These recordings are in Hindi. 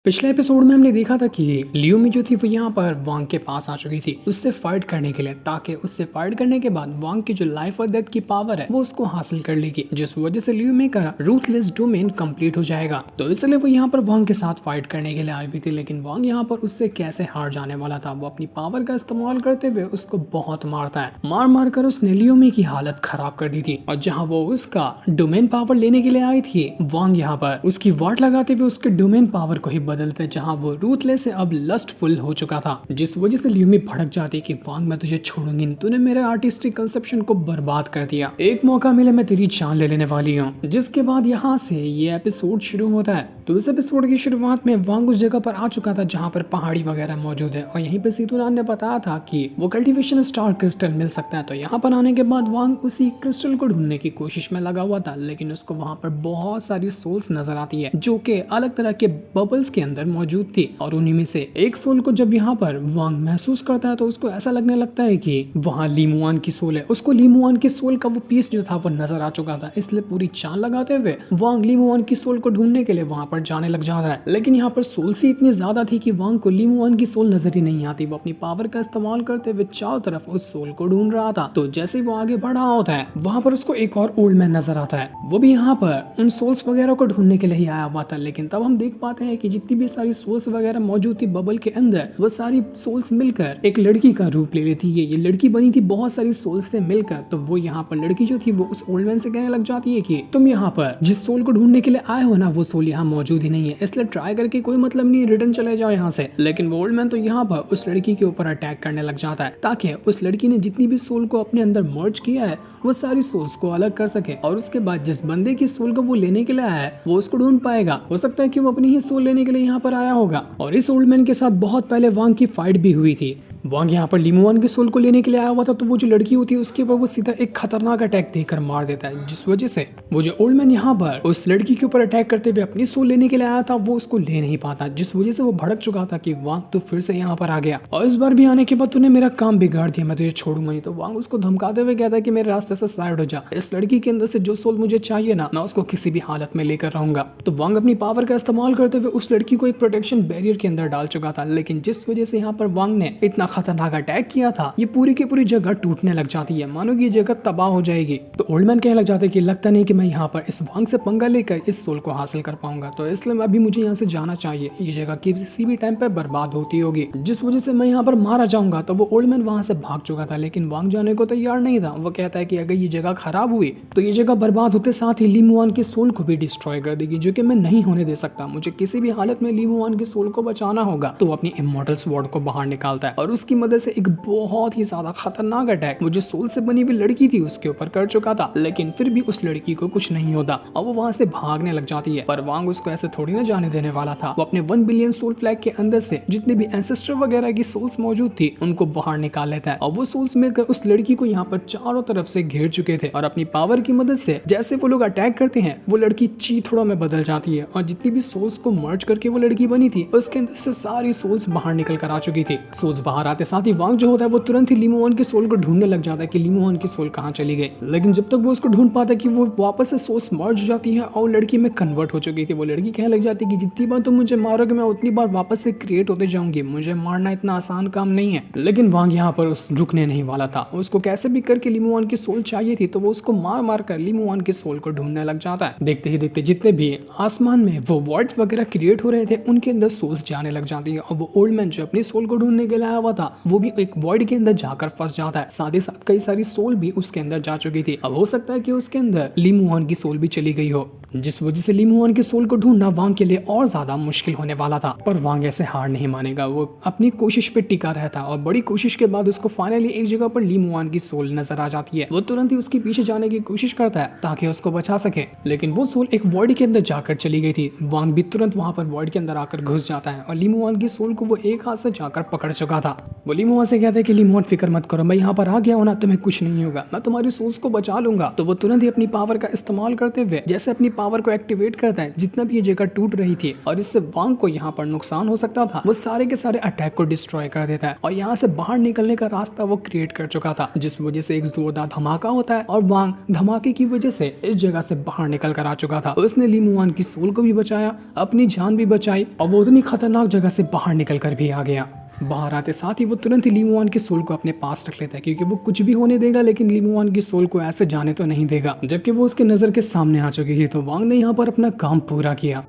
पिछले एपिसोड में हमने देखा था कि लियोमी जो थी वो यहाँ पर वांग के पास आ चुकी थी उससे फाइट करने के लिए, ताकि उससे फाइट करने के बाद वांग की जो लाइफ और डेथ की पावर है वो उसको हासिल कर लेगी, जिस वजह से लियोमी का रूथलेस डोमेन कंप्लीट हो जाएगा। तो इसलिए वो यहाँ पर वांग के साथ फाइट करने के लिए आई हुई थी, लेकिन वांग यहाँ पर उससे कैसे हार जाने वाला था। वो अपनी पावर का इस्तेमाल करते हुए उसको बहुत मारता है, मार मार कर उसने लियोमी की हालत खराब कर दी थी। और जहाँ वो उसका डोमेन पावर लेने के लिए आई थी, वांग यहाँ पर उसकी वाट लगाते हुए उसके डोमेन पावर को ही बदलते, जहां वो रूथलेस से अब लस्टफुल हो चुका था, जिस वजह से लियोमी भड़क जाती कि वांग मैं तुझे छोड़ूंगी नहीं, तूने मेरे आर्टिस्टिक कंसेप्शन को बर्बाद कर दिया, एक मौका मिले मैं तेरी जान ले लेने वाली हूँ। जिसके बाद यहाँ से ये एपिसोड शुरू होता है। तो इस एपिसोड की शुरुआत में वांग उस जगह पर आ चुका था जहाँ पर पहाड़ी वगैरह मौजूद है, और यहीं पे सीतूरान ने बताया था कि वो कल्टीवेशन स्टार क्रिस्टल मिल सकता है। तो यहाँ पर आने के बाद वांग उसी क्रिस्टल को ढूंढने की कोशिश में लगा हुआ था, लेकिन उसको वहाँ पर बहुत सारी सोल्स नजर आती है जो कि अलग तरह के बबल्स के अंदर मौजूद थी। और उन्हीं में से एक सोल को जब यहाँ पर वांग महसूस करता है तो उसको ऐसा लगने लगता है कि वहाँ लीमुआन की सोल है। उसको लीमुआन की सोल का वो पीस जो था वो नजर आ चुका था, इसलिए पूरी जान लगाते हुए वांग लीमुआन की सोल को ढूंढने के लिए वहाँ पर जाने लग जाता है। लेकिन यहाँ पर सोल्स ही इतनी ज्यादा थी कि वांग को लीमुआन की सोल नजर ही नहीं आती। वो अपनी पावर का इस्तेमाल करते हुए चारों तरफ उस सोल को ढूंढ रहा था। तो जैसे ही वो आगे बढ़ा होता है, वहाँ पर उसको एक और ओल्ड मैन नजर आता है। वो भी यहाँ पर उन सोल्स वगैरह को ढूंढने के लिए ही आया हुआ था, लेकिन तब हम देख पाते हैं कि जितनी भी सारी सोल्स वगैरह मौजूद थी बबल के अंदर, वो सारी सोल्स मिलकर एक लड़की का रूप ले लेती है। ये लड़की बनी थी बहुत सारी सोल्स से मिलकर। तो वो यहाँ पर लड़की जो थी वो उस ओल्ड मैन से कहने लग जाती है कि तुम यहाँ पर जिस सोल को ढूंढने के लिए आए हो ना, वो सोल यहाँ मौजूद ही नहीं है, इसलिए ट्राई करके कोई मतलब नहीं, रिटर्न चले जाओ यहाँ से। लेकिन वो ओल्ड मैन तो यहाँ पर उस लड़की के ऊपर अटैक करने लग जाता है, ताकि उस लड़की ने जितनी भी सोल को अपने अंदर मर्ज किया है वो सारी सोल्स को अलग कर सके, और उसके बाद जिस बंदे की सोल को वो लेने के लिए आया है वो उसको ढूंढ पाएगा। हो सकता है कि वो अपनी ही सोल लेने के लिए यहाँ पर आया होगा। और इस ओल्ड मैन के साथ बहुत पहले वांग की फाइट भी हुई थी। वांग यहाँ पर लीमुआन की सोल को लेने के लिए आया हुआ था, तो वो जो लड़की होती है उसके ऊपर वो सीधा एक खतरनाक अटैक देकर मार देता है, जिस वजह से वो जो ओल्ड मैन यहाँ पर उस लड़की के ऊपर अटैक करते हुए अपनी सोल लेने के लिए आया था वो उसको ले नहीं पाता, जिस वजह से वो भड़क चुका था कि वांग तो फिर से यहाँ पर आ गया, और इस बार भी आने के बाद तूने मेरा काम बिगाड़ दिया, मैं तुझे छोड़ूंगा नहीं। तो वांग उसको धमकाते हुए कहता है कि मेरे रास्ते से साइड हो जा, इस लड़की के अंदर से जो सोल मुझे चाहिए ना, मैं उसको किसी भी हालत में लेकर रहूंगा। तो वांग अपनी पावर का इस्तेमाल करते हुए उस लड़की को एक प्रोटेक्शन बैरियर के अंदर डाल चुका था, लेकिन जिस वजह से यहाँ पर वांग ने इतना खतरनाक अटैक किया था, ये पूरी की पूरी जगह टूटने लग जाती है, मानो कि ये जगह तबाह हो जाएगी। तो ओल्ड मैन कहने लग जाते हैं कि लगता नहीं कि मैं यहाँ पर इस वांग से पंगा लेकर इस सोल को हासिल कर पाऊंगा, तो इसलिए अभी मुझे यहाँ से जाना चाहिए, ये जगह किसी भी टाइम पे बर्बाद होती होगी, जिस वजह से मैं यहाँ पर मारा जाऊंगा। तो वो ओल्ड मैन वहां से भाग चुका था, लेकिन वांग जाने को तैयार नहीं था। वो कहता है कि अगर ये जगह खराब हुई तो ये जगह बर्बाद होते साथ ही लीमुआन की सोल को भी डिस्ट्रॉय कर देगी, जो कि मैं नहीं होने दे सकता। मुझे किसी भी हालत में लीमुआन की सोल को बचाना होगा। तो वो अपनी इमॉर्टल स्वॉर्ड को बाहर निकालता है और उसकी मदद से एक बहुत ही ज्यादा खतरनाक अटैक वो जो सोल से बनी हुई लड़की थी उसके ऊपर कर चुका था, लेकिन फिर भी उस लड़की को कुछ नहीं होता और वो वहां से भागने लग जाती है। पर वांग उसको ऐसे थोड़ी ना जाने देने वाला था। वो अपने 1 बिलियन सोल फ्लैग के अंदर से जितने भी एंसेस्टर वगैरह की सोल्स मौजूद थी उनको बाहर निकाल लेता है, और वो सोल्स मिलकर उस लड़की को यहाँ पर चारों तरफ से घेर चुके थे, और अपनी पावर की मदद से जैसे वो लोग अटैक करते हैं वो लड़की चीथड़ों में बदल जाती है, और जितनी भी सोल्स को मर्ज करके वो लड़की बनी थी उसके अंदर से सारी सोल्स बाहर निकल कर आ चुकी थी। सोल्स बाहर आते साथ ही वांग जो होता है वो तुरंत ही लीमुआन की सोल को ढूंढने लग जाता है कि लीमुआन की सोल कहाँ चली गई। लेकिन जब तक वो उसको ढूंढ पाता है कि वो वापस से सोल्स मर्ज हो जाती है और लड़की में कन्वर्ट हो चुकी थी। वो लड़की कहने लग जाती है कि जितनी बार तुम मुझे मारोगे मैं उतनी बार वापस से क्रिएट होते जाऊंगी, मुझे मारना इतना आसान काम नहीं है। लेकिन वांग यहाँ पर उस रुकने नहीं वाला था, उसको कैसे भी करके लीमुआन की सोल चाहिए थी, तो वो उसको मार मार कर लीमुआन की सोल को ढूंढने लग जाता है। देखते ही देखते जितने भी आसमान में वो वर्ड्स वगैरह क्रिएट हो रहे थे उनके अंदर सोल्स जाने लग जाती है, और वो ओल्ड मैन जो अपनी सोल को ढूंढने के लिए आया हुआ था वो भी एक वॉइड के अंदर जाकर फंस जाता है। साथ ही साथ कई सारी सोल भी उसके अंदर जा चुकी थी। अब हो सकता है कि उसके अंदर लीमुआन की सोल भी चली गई हो, जिस वजह से लीमुआन की सोल को ढूंढना वांग के लिए और ज्यादा मुश्किल होने वाला था। पर वांग ऐसे हार नहीं मानेगा, वो अपनी कोशिश पे टिका रहता, और बड़ी कोशिश के बाद उसको फाइनली एक जगह पर लीमुआन की सोल नजर आ जाती है। वो तुरंत ही उसके पीछे जाने की कोशिश करता है ताकि उसको बचा सके, लेकिन वो सोल एक वॉइड के अंदर जाकर चली गई थी। वांग भी तुरंत वहां पर वॉइड के अंदर आकर घुस जाता है, और लीमुआन की सोल को वो एक हाथ से जाकर पकड़ चुका था। वो लीमुआन से कहता है कि लीमुआन फिक्र मत करो, मैं यहाँ पर आ गया हूँ ना, तुम्हें कुछ नहीं होगा, मैं तुम्हारी सोल्स को बचा लूंगा। तो वो तुरंत ही अपनी पावर का इस्तेमाल करते हुए जैसे अपनी पावर को एक्टिवेट करता है, जितना भी ये जगह टूट रही थी और इससे वांग को यहाँ पर नुकसान हो सकता था, वो सारे के सारे अटैक को डिस्ट्रॉय कर देता है और यहाँ से बाहर निकलने का रास्ता वो क्रिएट कर चुका था, जिस वजह से एक जोरदार धमाका होता है और वांग धमाके की वजह से इस जगह से बाहर निकल कर आ चुका था। उसने ली मुआन की सोल को भी बचाया, अपनी जान भी बचाई और वो उतनी खतरनाक जगह से बाहर निकल कर भी आ गया। बाहर आते साथ ही वो तुरंत ही ली मुआन की सोल को अपने पास रख लेता है, क्योंकि वो कुछ भी होने देगा लेकिन ली मुआन की सोल को ऐसे जाने तो नहीं देगा। जबकि वो उसके नजर के सामने आ चुकी थी तो वांग ने यहाँ पर अपना काम पूरा किया।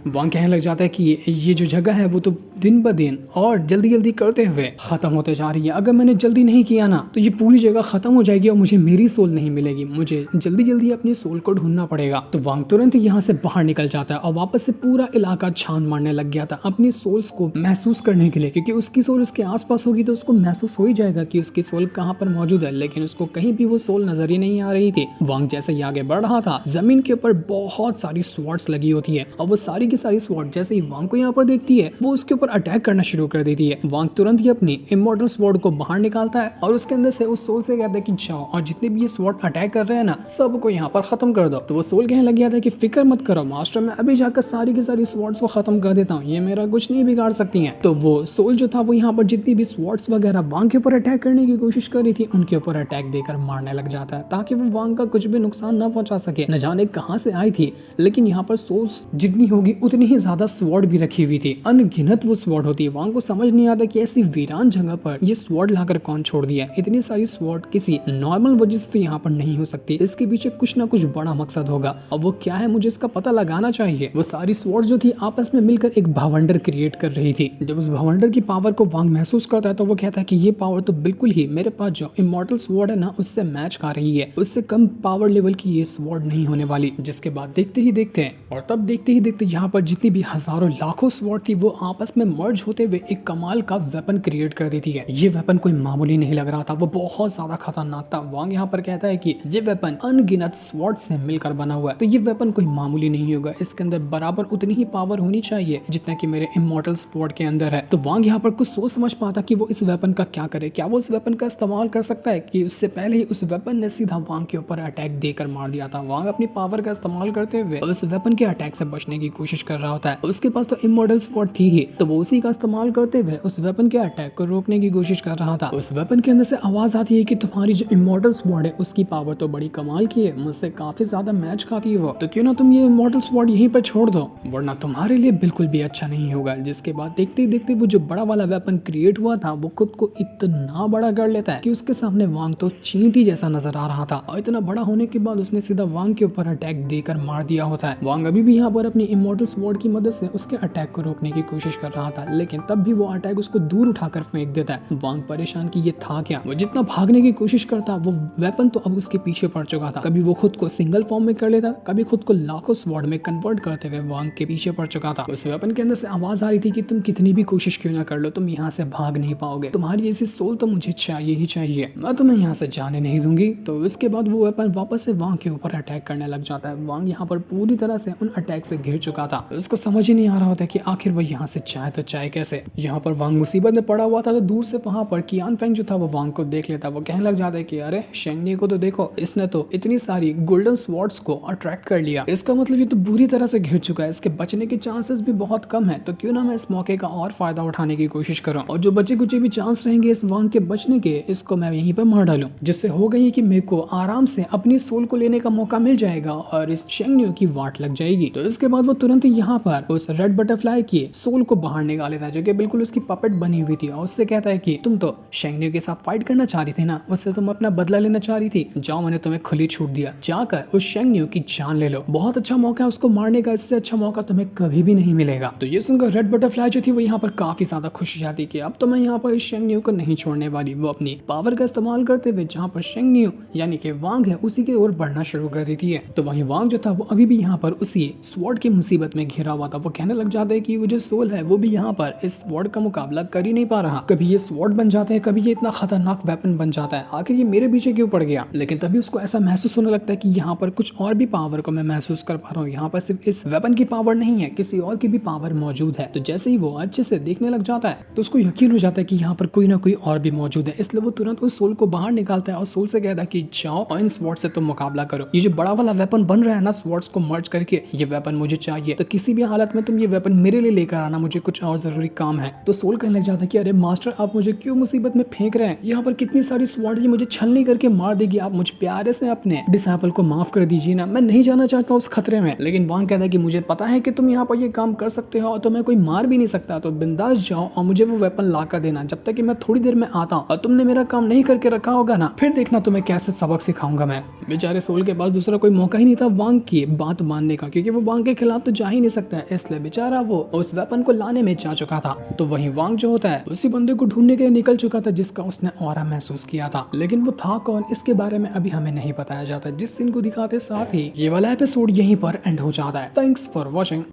वांग कहने लग जाता है कि ये जो जगह है वो तो दिन ब दिन और जल्दी जल्दी करते हुए खत्म होते जा रही है। अगर मैंने जल्दी नहीं किया ना तो ये पूरी जगह खत्म हो जाएगी और मुझे मेरी सोल नहीं मिलेगी। मुझे जल्दी जल्दी अपनी सोल को ढूंढना पड़ेगा। तो वांग तुरंत यहाँ से बाहर निकल जाता है और वापस से पूरा इलाका छान मारने लग गया था अपनी सोल्स को महसूस करने के लिए, क्योंकि उसकी सोल उसके आसपास होगी तो उसको महसूस हो ही जाएगा कि उसकी सोल कहाँ पर मौजूद है, लेकिन उसको कहीं भी वो सोल नजर ही नहीं आ रही थी। वांग जैसे ही आगे बढ़ रहा था जमीन के ऊपर बहुत सारी स्वॉर्ड्स लगी होती है और वो सारी की सारी स्वॉर्ड जैसे ही वांग को यहाँ पर देखती है वो उसके ऊपर अटैक करना शुरू कर देती है। वांग तुरंत ही अपनी इमॉर्टल स्वॉर्ड को बाहर निकालता है और उसके अंदर से उस सोल से कहता है कि जाओ और जितने भी ये स्वॉर्ड अटैक कर रहे हैं ना सबको यहाँ पर खत्म कर दो। तो वो सोल कहने लग गया था कि फिक्र मत करो मास्टर, मैं अभी जाकर सारी की सारी स्वॉर्ड्स को खत्म कर देता हूँ, ये मेरा कुछ नहीं बिगाड़ सकती है। तो वो सोल जो था वो यहाँ पर जितनी भी स्वॉर्ड्स वगैरह वांग के ऊपर अटैक करने की कोशिश कर रही थी उनके ऊपर अटैक देकर मारने लग जाता है, ताकि वो वांग का कुछ भी नुकसान न पहुंचा सके। न जाने कहाँ से आई थी लेकिन यहाँ पर सोल्स जितनी होगी उतनी ही ज्यादा स्वॉर्ड भी रखी हुई थी, अनगिनत वो स्वॉर्ड होती है। वांग को समझ नहीं आता कि ऐसी वीरान जगह पर ये स्वॉर्ड लाकर कौन छोड़ दिया। इतनी सारी स्वॉर्ड किसी नॉर्मल वजह से तो यहाँ पर नहीं हो सकती, इसके पीछे कुछ ना कुछ बड़ा मकसद होगा और वो क्या है मुझे इसका पता लगाना चाहिए। वो सारी स्वॉर्ड जो थी आपस में मिलकर एक भवंडर क्रिएट कर रही थी। जब उस भवंडर की पावर को वांग महसूस करता है तो वो कहता है कि ये पावर तो बिल्कुल ही मेरे पास जो इमॉर्टल स्वॉर्ड है ना उससे मैच खा रही है, उससे कम पावर लेवल की ये स्वॉर्ड नहीं होने वाली। जिसके बाद देखते ही देखते और तब देखते ही देखते यहाँ पर जितनी भी हजारों लाखों स्वॉर्ड थी वो आपस में मर्ज होते हुए एक कमाल का वेपन क्रिएट कर देती है। ये वेपन कोई मामूली नहीं लग रहा था, वो बहुत ज्यादा खतरनाक था। वांग यहाँ पर कहता है कि ये वेपन अनगिनत स्वॉर्ड से मिलकर बना हुआ है, तो ये वेपन कोई मामूली नहीं होगा, इसके अंदर बराबर उतनी ही पावर होनी चाहिए जितना कि मेरे इमॉर्टल स्वॉर्ड के अंदर है। तो वांग यहाँ पर कुछ सोच समझ पाता कि वो इस वेपन का क्या करे, क्या वो उस वेपन का इस्तेमाल कर सकता है कि उससे पहले ही उस वेपन ने सीधा वांग के ऊपर अटैक देकर मार दिया था। वांग अपनी पावर का इस्तेमाल करते हुए उस वेपन के अटैक से बचने की कोशिश कर रहा होता है। उसके पास तो इमॉर्टल स्वॉर्ड थी ही, तो वो उसी का इस्तेमाल करते हुए उस वेपन के अटैक को रोकने की कोशिश कर रहा था। उस वेपन के अंदर से आवाज आती है कि तुम्हारी जो इमॉर्टल स्वॉर्ड है उसकी पावर तो बड़ी कमाल की है, मुझसे काफी ज्यादा मैच खाती है वो, तो क्यों ना तुम ये इमॉर्टल स्वॉर्ड यहीं पर छोड़ दो, वरना तुम्हारे लिए बिल्कुल भी अच्छा नहीं होगा। जिसके बाद देखते ही देखते वो जो बड़ा वाला वेपन क्रिएट हुआ था वो खुद को इतना बड़ा कर लेता है कि उसके सामने वांग तो चींटी जैसा नजर आ रहा था और इतना बड़ा होने के बाद उसने सीधा वांग के ऊपर अटैक देकर मार दिया होता है। वांग अभी भी यहाँ पर अपनी इमॉर्टल स्वॉर्ड की मदद से उसके अटैक को रोकने की कोशिश कर रहा था, लेकिन तब भी वो अटैक उसको दूर उठाकर फेंक देता है। वांग परेशान कि ये था क्या, वो जितना भागने की कोशिश करता वो वेपन तो अब उसके पीछे पड़ चुका था। कभी वो खुद को सिंगल फॉर्म में कर लेता, कभी खुद को लाखों स्वॉर्ड में कन्वर्ट करते हुए वांग के पीछे पड़ चुका था। उस वेपन के अंदर से आवाज आ रही थी कि तुम कितनी भी कोशिश क्यों ना कर लो तुम यहाँ से भाग नहीं पाओगे, तुम्हारी जैसी सोल तो मुझे चाहिए ही चाहिए, मैं तुम्हें यहाँ से जाने नहीं दूंगी। तो इसके बाद वो वेपन वापस से वांग के ऊपर अटैक करने लग जाता है। वांग यहाँ पर पूरी तरह से उन अटैक से घिर चुका था, उसको समझ ही नहीं आ रहा होता कि आखिर वो यहाँ से चाहे तो चाहे कैसे। यहाँ पर वांग मुसीबत में पड़ा हुआ था तो दूर से वहां पर कियान फेंग जो था वो वांग को देख लेता। वो कहने लग जाता है कि अरे शेंगनी को तो देखो, इसने तो इतनी सारी गोल्डन स्वॉर्ड्स को अट्रैक्ट कर लिया, इसका मतलब ये तो बुरी तरह से घिर चुका है, इसके बचने के चांसेस भी बहुत कम है, तो क्यों ना मैं इस मौके का और फायदा उठाने की कोशिश करूं और जो बचे कुछ भी चांस रहेंगे इस वांग के बचने के इसको मैं यहीं पर मार डालूं, जिससे होगा ये कि मेरे को आराम से अपनी सोल को लेने का मौका मिल जाएगा और इस शेंगनियो की वाट लग जाएगी। तो इसके बाद वो तुरंत ही यहाँ पर उस रेड बटरफ्लाई की सोल को बाहर निकाल लेता है जो कि बिल्कुल उसकी पपेट बनी हुई थी और उससे कहता है कि तुम तो शेंगनियो के साथ फाइट करना चाह रही थी ना, उससे तुम अपना बदला लेना चाह रही थी, जाओ मैंने तुम्हें खुली छूट दिया, जाकर उस शेंगनियो की जान ले लो, बहुत अच्छा मौका है उसको मारने का, इससे अच्छा मौका तुम्हें कभी भी नहीं मिलेगा। तो ये सुनकर रेड बटरफ्लाई जो थी वो यहाँ पर काफी ज्यादा खुश हो जाती कि अब तो मैं यहाँ पर इस शेंगनियो को नहीं छोड़ने वाली। वो अपनी पावर का इस्तेमाल करते हुए जहाँ पर शेंगनियो यानी कि वांग है उसी की ओर बढ़ना शुरू कर देती है। तो वहीं वांग जो था वो अभी भी यहाँ पर उसी स्वॉर्ड की मुसीबत मुसीबत में घिरा हुआ था। वो कहने लग जाता है कि वो जो सोल है वो भी यहाँ पर इस स्वॉर्ड का मुकाबला कर ही नहीं पा रहा। कभी ये स्वॉर्ड बन जाता है, कभी ये इतना खतरनाक वेपन बन जाता है, आखिर ये मेरे पीछे क्यों पड़ गया। लेकिन तभी उसको ऐसा महसूस होने लगता है कि यहाँ पर कुछ और भी पावर को मैं महसूस कर पा रहा हूँ। यहाँ पर सिर्फ इस वेपन की पावर नहीं है, किसी और की भी पावर मौजूद है। तो जैसे ही वो अच्छे से देखने लग जाता है तो उसको यकीन हो जाता है कि यहाँ पर कोई ना कोई और भी मौजूद है। इसलिए वो तुरंत उस सोल को बाहर निकालता है और सोल से कहता है कि जाओ और इन स्वॉर्ड से तुम मुकाबला करो। ये जो बड़ा वाला वेपन बन रहा है ना स्वॉर्ड्स को मर्ज करके, ये वेपन मुझे चाहिए, तो किसी भी हालत में तुम ये वेपन मेरे लिए लेकर आना, मुझे कुछ और जरूरी काम है। तो सोल कहने लग जाता है कि अरे मास्टर, आप मुझे क्यों मुसीबत में फेंक रहे हैं? यहाँ पर कितनी सारी स्वॉर्ड ये मुझे छलनी करके मार देगी। आप मुझे प्यारे से अपने डिसाइपल को माफ कर दीजिए ना, मैं नहीं जाना चाहता उस खतरे में। लेकिन वांग कहता है कि मुझे पता है कि तुम यहाँ पर ये काम कर सकते हो और तुम्हें कोई मार भी नहीं सकता, तो बिंदास जाओ और मुझे वो वेपन ला कर देना। जब तक कि मैं थोड़ी देर में आता हूँ और तुमने मेरा काम नहीं करके रखा होगा ना, फिर देखना तुम्हें कैसे सबक सिखाऊंगा मैं। बेचारे सोल के पास दूसरा कोई मौका ही नहीं था वांग की बात मानने का, क्योंकि वो वांग के खिलाफ तो जा ही नहीं सकता है। इसलिए बेचारा वो उस वेपन को लाने में जा चुका था। तो वही वांग जो होता है उसी बंदे को ढूंढने के लिए निकल चुका था जिसका उसने ऑरा महसूस किया था। लेकिन वो था कौन, इसके बारे में अभी हमें नहीं बताया जाता। जिस सीन को दिखाते साथ ही ये वाला एपिसोड यहीं पर एंड हो जाता है। Thanks for watching.